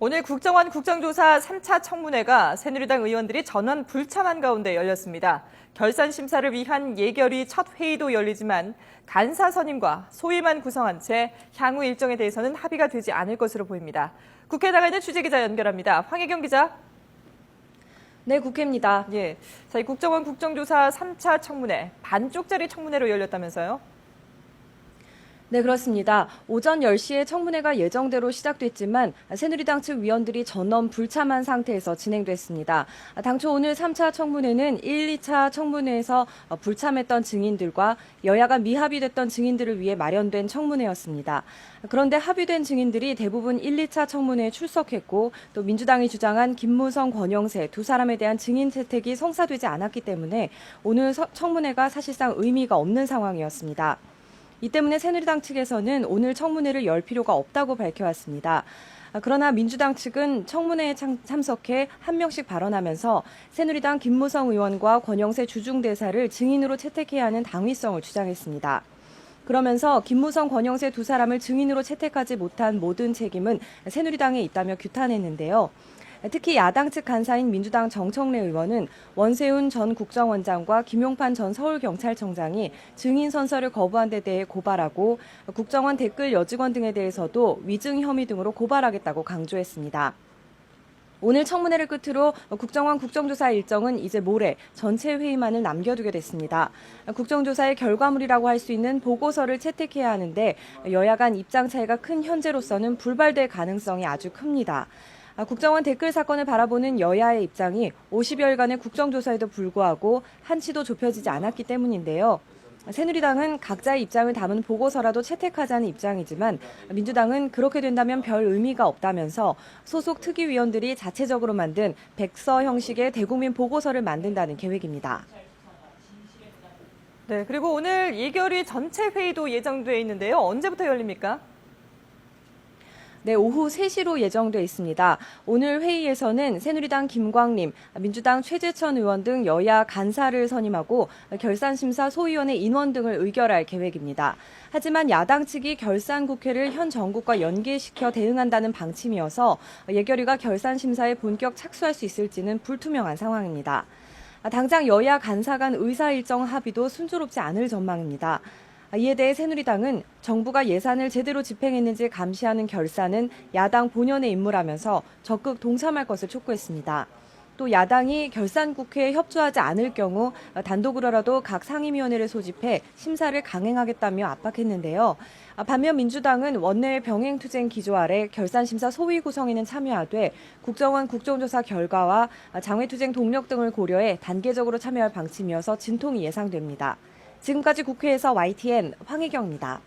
오늘 국정원 국정조사 3차 청문회가 새누리당 의원들이 전원 불참한 가운데 열렸습니다. 결산 심사를 위한 예결위 첫 회의도 열리지만 간사 선임과 소위만 구성한 채 향후 일정에 대해서는 합의가 되지 않을 것으로 보입니다. 국회 나가 있는 취재기자 연결합니다. 황혜경 기자. 네, 국회입니다. 예, 이 국정원 국정조사 3차 청문회, 반쪽짜리 청문회로 열렸다면서요? 네, 그렇습니다. 오전 10시에 청문회가 예정대로 시작됐지만 새누리당 측 위원들이 전원 불참한 상태에서 진행됐습니다. 당초 오늘 3차 청문회는 1, 2차 청문회에서 불참했던 증인들과 여야가 미합의됐던 증인들을 위해 마련된 청문회였습니다. 그런데 합의된 증인들이 대부분 1, 2차 청문회에 출석했고 또 민주당이 주장한 김무성, 권영세 두 사람에 대한 증인 채택이 성사되지 않았기 때문에 오늘 청문회가 사실상 의미가 없는 상황이었습니다. 이 때문에 새누리당 측에서는 오늘 청문회를 열 필요가 없다고 밝혀왔습니다. 그러나 민주당 측은 청문회에 참석해 한 명씩 발언하면서 새누리당 김무성 의원과 권영세 주중대사를 증인으로 채택해야 하는 당위성을 주장했습니다. 그러면서 김무성, 권영세 두 사람을 증인으로 채택하지 못한 모든 책임은 새누리당에 있다며 규탄했는데요. 특히 야당 측 간사인 민주당 정청래 의원은 원세훈 전 국정원장과 김용판 전 서울경찰청장이 증인 선서를 거부한 데 대해 고발하고 국정원 댓글 여직원 등에 대해서도 위증 혐의 등으로 고발하겠다고 강조했습니다. 오늘 청문회를 끝으로 국정원 국정조사 일정은 이제 모레 전체 회의만을 남겨두게 됐습니다. 국정조사의 결과물이라고 할 수 있는 보고서를 채택해야 하는데 여야 간 입장 차이가 큰 현재로서는 불발될 가능성이 아주 큽니다. 국정원 댓글 사건을 바라보는 여야의 입장이 50여일간의 국정조사에도 불구하고 한치도 좁혀지지 않았기 때문인데요. 새누리당은 각자의 입장을 담은 보고서라도 채택하자는 입장이지만 민주당은 그렇게 된다면 별 의미가 없다면서 소속 특위위원들이 자체적으로 만든 백서 형식의 대국민 보고서를 만든다는 계획입니다. 네, 그리고 오늘 예결위 전체 회의도 예정돼 있는데요. 언제부터 열립니까? 네, 오후 3시로 예정돼 있습니다. 오늘 회의에서는 새누리당 김광림, 민주당 최재천 의원 등 여야 간사를 선임하고 결산심사 소위원회 인원 등을 의결할 계획입니다. 하지만 야당 측이 결산국회를 현 정국과 연계시켜 대응한다는 방침이어서 예결위가 결산심사에 본격 착수할 수 있을지는 불투명한 상황입니다. 당장 여야 간사 간 의사 일정 합의도 순조롭지 않을 전망입니다. 이에 대해 새누리당은 정부가 예산을 제대로 집행했는지 감시하는 결산은 야당 본연의 임무라면서 적극 동참할 것을 촉구했습니다. 또 야당이 결산국회에 협조하지 않을 경우 단독으로라도 각 상임위원회를 소집해 심사를 강행하겠다며 압박했는데요. 반면 민주당은 원내의 병행투쟁 기조 아래 결산심사 소위 구성에는 참여하되 국정원 국정조사 결과와 장외투쟁 동력 등을 고려해 단계적으로 참여할 방침이어서 진통이 예상됩니다. 지금까지 국회에서 YTN 황혜경입니다.